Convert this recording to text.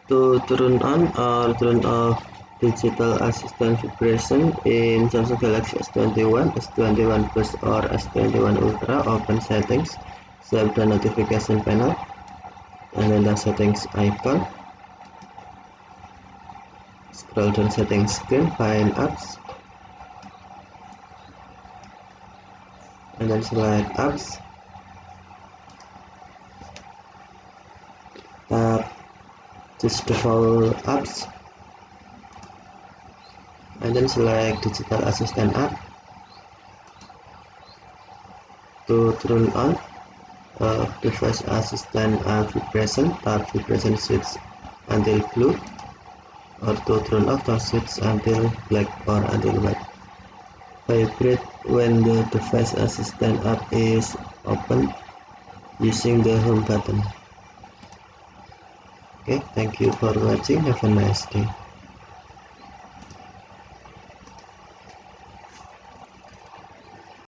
To turn on or turn off digital assistant vibration in Samsung Galaxy S21, S21 Plus or S21 Ultra, open settings, swipe the notification panel, and then the settings icon. Scroll down settings screen, find apps, and then select apps. Tap just default apps, and then select digital assistant app. To turn on device assistant vibration, tap vibration switch until blue, or to turn off, tap switch until black or until white. Vibrate when the device assistant app is open using the home button. Okay, thank you for watching. Have a nice day.